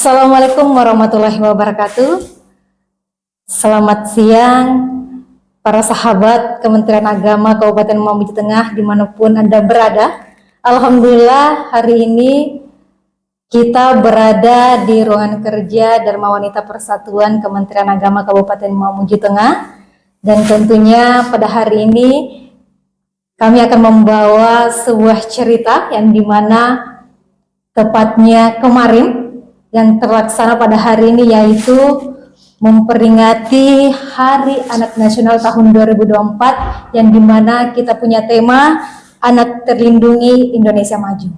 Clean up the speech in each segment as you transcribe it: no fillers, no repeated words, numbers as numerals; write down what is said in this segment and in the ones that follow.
Assalamualaikum warahmatullahi wabarakatuh. Selamat siang para sahabat Kementerian Agama Kabupaten Mamuju Tengah dimanapun Anda berada. Alhamdulillah hari ini kita berada di ruangan kerja Dharma Wanita Persatuan Kementerian Agama Kabupaten Mamuju Tengah, dan tentunya pada hari ini kami akan membawa sebuah cerita yang dimana tepatnya kemarin yang terlaksana pada hari ini, yaitu memperingati Hari Anak Nasional tahun 2024 yang dimana kita punya tema Anak Terlindungi Indonesia Maju.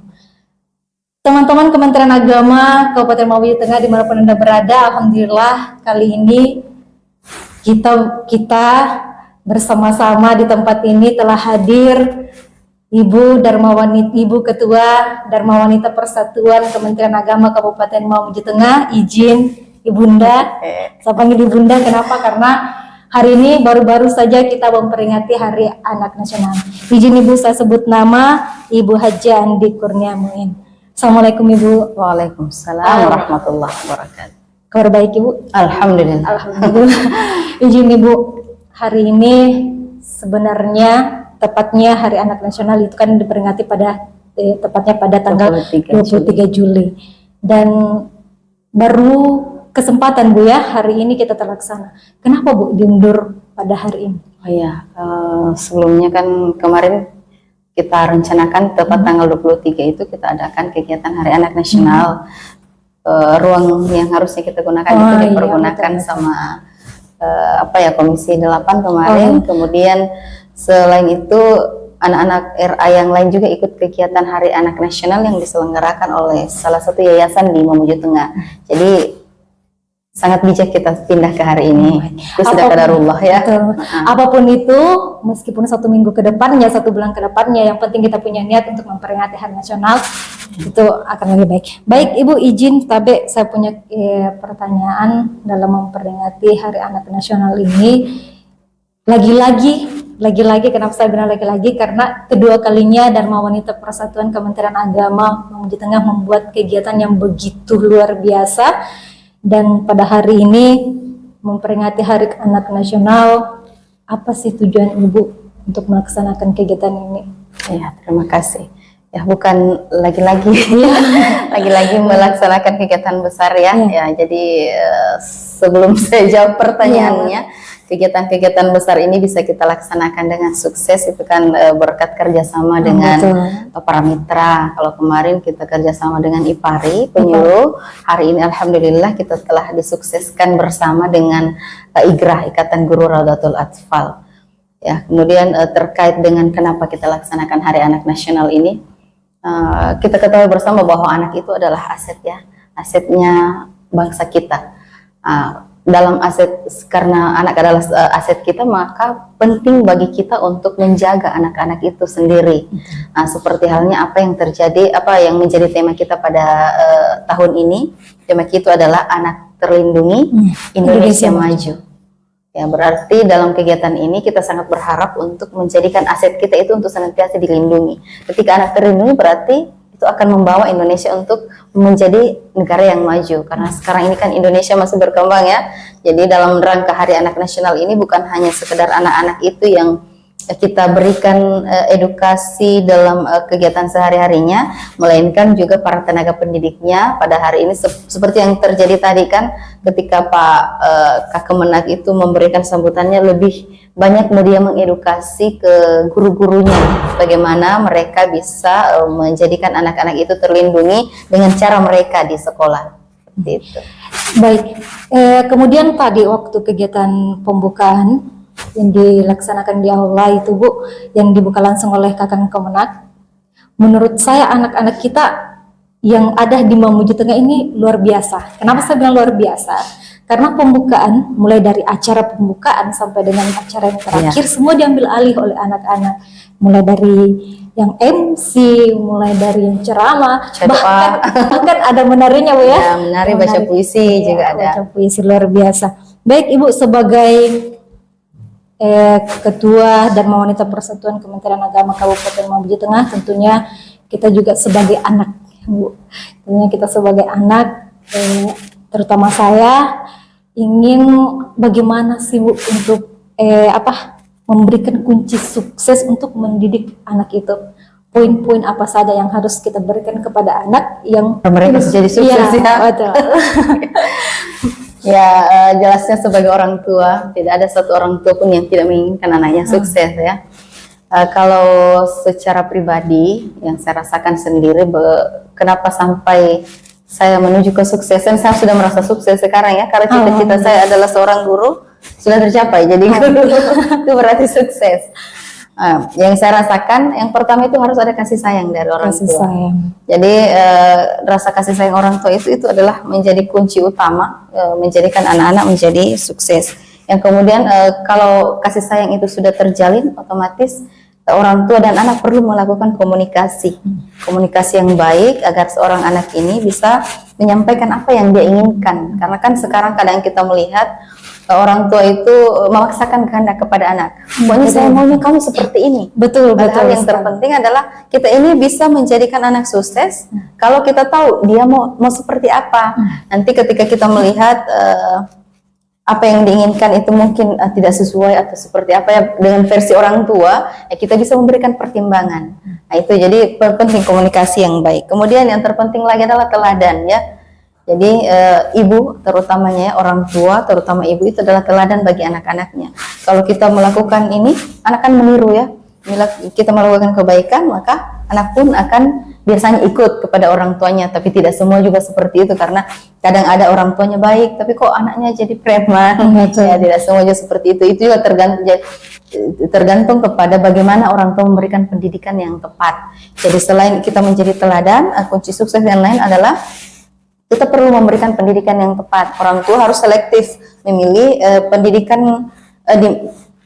Teman-teman Kementerian Agama Kabupaten Mamuju Tengah dimanapun Anda berada, alhamdulillah kali ini kita bersama-sama di tempat ini telah hadir Ibu Ketua Dharma Wanita Persatuan Kementerian Agama Kabupaten Mamuju Tengah. Izin Ibunda, saya panggil Ibunda kenapa? Karena hari ini baru-baru saja kita memperingati Hari Anak Nasional. Izin Ibu saya sebut nama Ibu Haji Andi Kurnia Muin. Assalamualaikum Ibu. Waalaikumsalam warahmatullahi wabarakatuh. Kabar baik Ibu? Alhamdulillah. Alhamdulillah. Izin Ibu, hari ini sebenarnya tepatnya Hari Anak Nasional itu kan diperingati tepatnya pada tanggal 23 Juli. Dan baru kesempatan Bu ya, hari ini kita terlaksana. Kenapa Bu diundur pada hari ini? Oh ya, sebelumnya kan kemarin kita rencanakan tepat tanggal 23 itu kita adakan kegiatan Hari Anak Nasional. Ruang yang harusnya kita gunakan itu dipergunakan sama Komisi 8 kemarin. Kemudian selain itu anak-anak RA yang lain juga ikut kegiatan Hari Anak Nasional yang diselenggarakan oleh salah satu yayasan di Mamuju Tengah. Jadi sangat bijak kita pindah ke hari ini. Itu sudah qadarullah ya. Apapun itu, meskipun 1 minggu ke depannya, 1 bulan ke depannya, yang penting kita punya niat untuk memperingati Hari Nasional, itu akan lebih baik. Baik Ibu, izin tapi saya punya pertanyaan dalam memperingati Hari Anak Nasional ini. Lagi-lagi kenapa saya bilang lagi-lagi, karena kedua kalinya Dharma Wanita Persatuan Kementerian Agama Mamuju Tengah membuat kegiatan yang begitu luar biasa. Dan pada hari ini memperingati Hari Anak Nasional, apa sih tujuan Ibu untuk melaksanakan kegiatan ini? Ya, terima kasih. Ya, bukan lagi-lagi lagi-lagi melaksanakan kegiatan besar ya. Ya, jadi sebelum saya jawab pertanyaannya, kegiatan-kegiatan besar ini bisa kita laksanakan dengan sukses itu kan berkat kerjasama dengan para mitra. Kalau kemarin kita kerjasama dengan IPARI penyuluh, hari ini alhamdulillah kita telah disukseskan bersama dengan IGRAH, Ikatan Guru Raudatul Atfal. Ya, kemudian terkait dengan kenapa kita laksanakan Hari Anak Nasional ini, kita ketahui bersama bahwa anak itu adalah aset ya, asetnya bangsa kita. Dalam aset, karena anak adalah aset kita, maka penting bagi kita untuk menjaga anak-anak itu sendiri. Seperti halnya apa yang terjadi, apa yang menjadi tema kita pada tahun ini. Tema kita adalah Anak Terlindungi Indonesia Maju. Ya, berarti dalam kegiatan ini kita sangat berharap untuk menjadikan aset kita itu untuk senantiasa dilindungi. Ketika anak terlindungi berarti itu akan membawa Indonesia untuk menjadi negara yang maju, karena sekarang ini kan Indonesia masih berkembang ya. Jadi dalam rangka Hari Anak Nasional ini bukan hanya sekedar anak-anak itu yang kita berikan edukasi dalam kegiatan sehari-harinya, melainkan juga para tenaga pendidiknya. Pada hari ini seperti yang terjadi tadi kan, ketika Pak Kemenak itu memberikan sambutannya, lebih banyak media mengedukasi ke guru-gurunya bagaimana mereka bisa menjadikan anak-anak itu terlindungi dengan cara mereka di sekolah. Gitu. Baik, kemudian tadi waktu kegiatan pembukaan yang dilaksanakan di aula itu Bu, yang dibuka langsung oleh Kakang Kemenak, menurut saya anak-anak kita yang ada di Mamuju Tengah ini luar biasa. Kenapa saya bilang luar biasa? Karena pembukaan, mulai dari acara pembukaan sampai dengan acara yang terakhir, semua diambil alih oleh anak-anak. Mulai dari yang MC, mulai dari yang ceramah, bahkan ada menarinya Bu ya? Ya, menari, baca puisi juga ada. Baca puisi luar biasa. Baik Ibu, sebagai Ketua Dharma Wanita Persatuan Kementerian Agama Kabupaten Mamuju Tengah, tentunya kita juga sebagai anak, Bu. Tentunya kita sebagai anak terutama saya ingin bagaimana sih Bu untuk memberikan kunci sukses untuk mendidik anak itu. Poin-poin apa saja yang harus kita berikan kepada anak yang mereka jadi sukses ya. Betul. Ya, jelasnya sebagai orang tua tidak ada satu orang tua pun yang tidak menginginkan anaknya sukses ya. Kalau secara pribadi yang saya rasakan sendiri, kenapa sampai saya menuju kesuksesan, saya sudah merasa sukses sekarang ya, karena cita-cita saya adalah seorang guru sudah tercapai, jadi guru itu berarti sukses. Yang saya rasakan, yang pertama itu harus ada kasih sayang dari orang tua. Jadi rasa kasih sayang orang tua itu adalah menjadi kunci utama menjadikan anak-anak menjadi sukses. Yang kemudian kalau kasih sayang itu sudah terjalin, otomatis orang tua dan anak perlu melakukan komunikasi yang baik agar seorang anak ini bisa menyampaikan apa yang dia inginkan. Karena kan sekarang kadang kita melihat orang tua itu memaksakan kehendak kepada anak. Pokoknya saya maunya kamu seperti ini. Betul. Yang terpenting adalah kita ini bisa menjadikan anak sukses kalau kita tahu dia mau seperti apa. Nanti ketika kita melihat apa yang diinginkan itu mungkin tidak sesuai atau seperti apa ya dengan versi orang tua, ya kita bisa memberikan pertimbangan. Nah itu jadi penting komunikasi yang baik. Kemudian yang terpenting lagi adalah teladan ya. Jadi ibu terutamanya ya, orang tua terutama ibu itu adalah teladan bagi anak-anaknya. Kalau kita melakukan ini, anak kan meniru ya. Bila kita melakukan kebaikan, maka anak pun akan biasanya ikut kepada orang tuanya. Tapi tidak semua juga seperti itu, karena kadang ada orang tuanya baik, tapi kok anaknya jadi preman. Ya, tidak semua juga seperti itu. Itu juga tergantung kepada bagaimana orang tua memberikan pendidikan yang tepat. Jadi selain kita menjadi teladan, kunci sukses yang lain adalah kita perlu memberikan pendidikan yang tepat. Orang tua harus selektif memilih pendidikan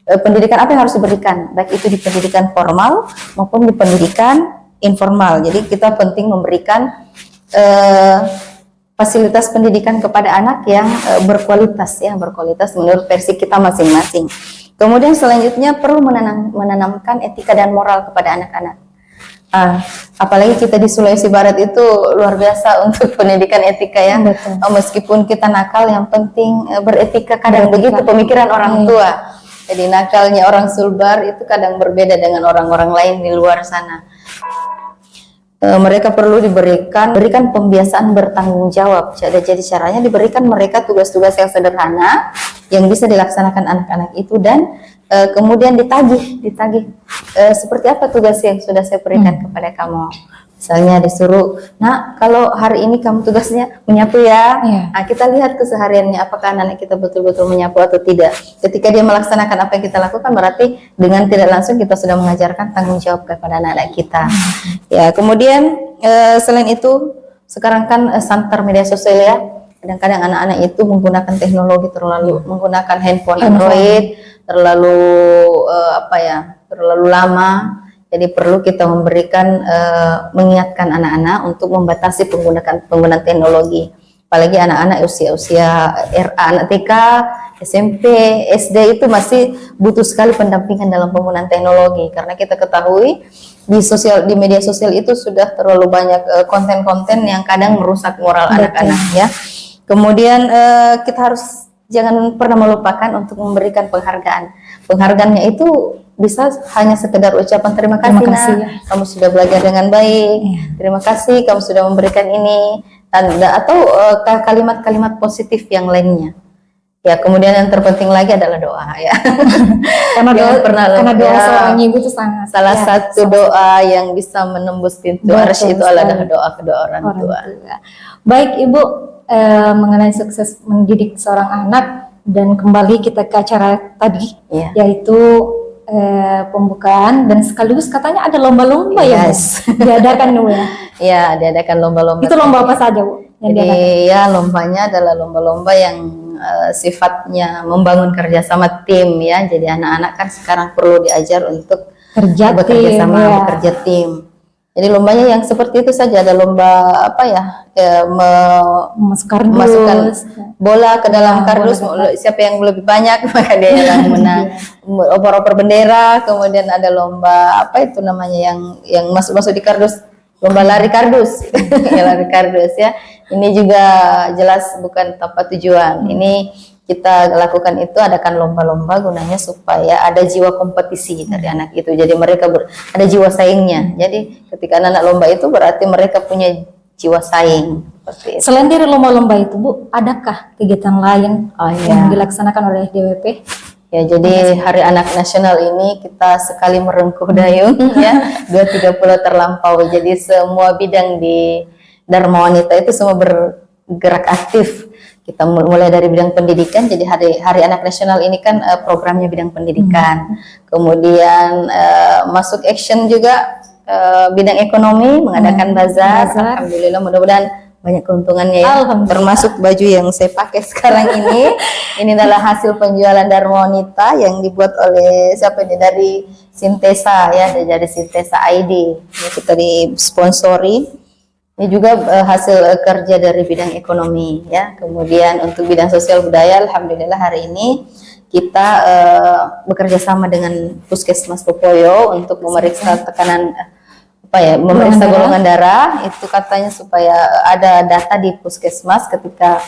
apa yang harus diberikan, baik itu di pendidikan formal maupun di pendidikan informal. Jadi kita penting memberikan fasilitas pendidikan kepada anak yang berkualitas menurut versi kita masing-masing. Kemudian selanjutnya perlu menanamkan etika dan moral kepada anak-anak. Apalagi kita di Sulawesi Barat itu luar biasa untuk pendidikan etika ya. Meskipun kita nakal, yang penting beretika. Kadang begitu pemikiran orang tua. Jadi nakalnya orang Sulbar itu kadang berbeda dengan orang-orang lain di luar sana. Mereka perlu berikan pembiasaan bertanggung jawab. Jadi caranya diberikan mereka tugas-tugas yang sederhana yang bisa dilaksanakan anak-anak itu, dan kemudian ditagih seperti apa tugas yang sudah saya berikan kepada kamu. Misalnya disuruh, nah kalau hari ini kamu tugasnya menyapu ya. Nah, kita lihat kesehariannya apakah anak kita betul-betul menyapu atau tidak. Ketika dia melaksanakan apa yang kita lakukan, berarti dengan tidak langsung kita sudah mengajarkan tanggung jawab kepada anak-anak kita. Ya, kemudian selain itu sekarang kan santer media sosial ya. Kadang-kadang anak-anak itu menggunakan teknologi terlalu, menggunakan handphone Android terlalu terlalu lama. Jadi perlu kita memberikan mengingatkan anak-anak untuk membatasi penggunaan teknologi. Apalagi anak-anak usia RA, anak TK, SMP, SD itu masih butuh sekali pendampingan dalam penggunaan teknologi, karena kita ketahui di media sosial itu sudah terlalu banyak konten-konten yang kadang merusak moral anak-anak ya. Kemudian kita harus jangan pernah melupakan untuk memberikan penghargaan. Penghargaannya itu bisa hanya sekedar ucapan terima kasih, kamu sudah belajar dengan baik, terima kasih kamu sudah memberikan ini, atau kalimat-kalimat positif yang lainnya. Ya, kemudian yang terpenting lagi adalah doa ya. Karena doa seorang ibu itu salah satu doa yang bisa menembus pintu arsy itu adalah doa kedua orang tua. Baik Ibu, mengenai sukses mendidik seorang anak, dan kembali kita ke acara tadi, yaitu pembukaan, dan sekaligus katanya ada lomba-lomba ya Bu? Diadakan Bu ya? Ya, diadakan lomba-lomba. Itu lomba apa saja Bu? Jadi ya lombanya adalah lomba-lomba yang sifatnya membangun kerjasama tim ya. Jadi anak-anak kan sekarang perlu diajar untuk bekerja sama, bekerja tim. Jadi lombanya yang seperti itu saja, ada lomba masukkan bola ke dalam kardus, siapa yang lebih banyak maka dia yang menang. Oper-oper bendera, kemudian ada lomba yang masuk-masuk di kardus, lomba lari kardus. Ya, lari kardus ya. Ini juga jelas bukan tanpa tujuan. Ini kita lakukan itu, adakan lomba-lomba gunanya supaya ada jiwa kompetisi dari anak itu. Jadi mereka ada jiwa saingnya. Jadi ketika anak lomba itu berarti mereka punya jiwa saing. Seperti itu. Selain dari lomba-lomba itu, Bu, adakah kegiatan lain yang ya. dilaksanakan oleh DWP? Ya, jadi Hari Anak Nasional ini kita sekali merengkuh dayung ya, 2-3 pulau terlampaui. Jadi semua bidang di Dharma Wanita itu semua bergerak aktif. Kita mulai dari bidang pendidikan, jadi Hari Anak Nasional ini kan programnya bidang pendidikan. Kemudian masuk action juga bidang ekonomi, mengadakan bazar. Alhamdulillah, mudah-mudahan banyak keuntungannya ya. Termasuk baju yang saya pakai sekarang ini. Ini adalah hasil penjualan Dharma Wanita yang dibuat oleh siapa ini, dari Sintesa ya, dari Sintesa ID. Ini kita disponsori. Ini juga hasil kerja dari bidang ekonomi ya. Kemudian untuk bidang sosial budaya, alhamdulillah hari ini kita bekerja sama dengan Puskesmas Popoyo untuk memeriksa tekanan memeriksa golongan darah. Itu katanya supaya ada data di Puskesmas ketika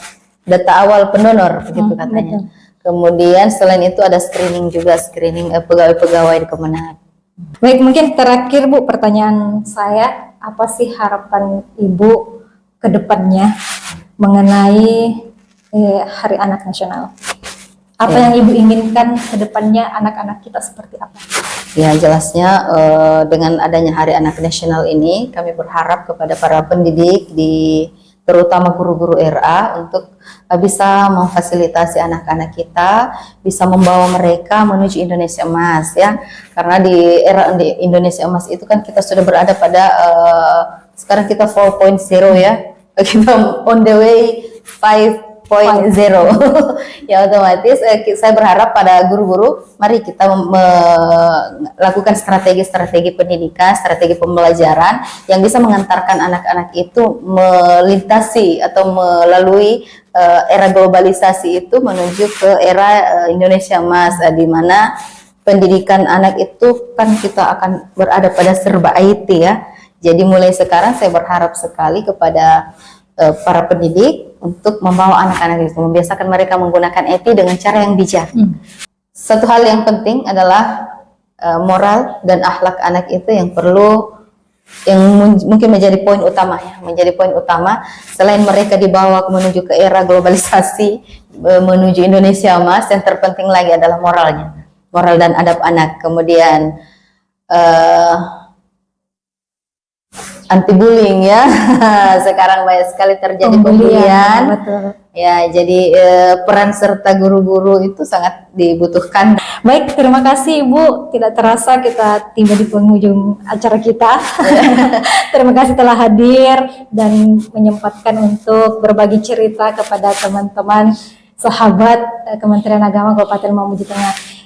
data awal pendonor begitu katanya. Kemudian selain itu ada screening juga, screening pegawai-pegawai di Kemenag. Baik, mungkin terakhir Bu, pertanyaan saya, apa sih harapan Ibu ke depannya mengenai Hari Anak Nasional? Apa yang Ibu inginkan ke depannya, anak-anak kita seperti apa? Ya, jelasnya dengan adanya Hari Anak Nasional ini kami berharap kepada para pendidik terutama guru-guru RA untuk bisa memfasilitasi anak-anak kita, bisa membawa mereka menuju Indonesia Emas ya. Karena di era Indonesia Emas itu kan kita sudah berada pada sekarang kita 4.0 ya. Kita on the way 5.0. Ya, otomatis saya berharap pada guru-guru, mari kita melakukan strategi-strategi pendidikan, strategi pembelajaran yang bisa mengantarkan anak-anak itu melintasi atau melalui era globalisasi itu menuju ke era Indonesia Emas, di mana pendidikan anak itu kan kita akan berada pada serba IT ya. Jadi mulai sekarang saya berharap sekali kepada para pendidik untuk membawa anak-anak itu, membiasakan mereka menggunakan IT dengan cara yang bijak. Satu hal yang penting adalah moral dan akhlak anak itu yang mungkin menjadi poin utama ya, menjadi poin utama. Selain mereka dibawa menuju ke era globalisasi, menuju Indonesia Emas, yang terpenting lagi adalah moralnya, moral dan adab anak. Kemudian anti bullying ya. Sekarang banyak sekali terjadi pembulian. Ya, jadi peran serta guru-guru itu sangat dibutuhkan. Baik, terima kasih Ibu. Tidak terasa kita tiba di penghujung acara kita. Terima kasih telah hadir dan menyempatkan untuk berbagi cerita kepada teman-teman sahabat Kementerian Agama Kabupaten Mamuju Tengah.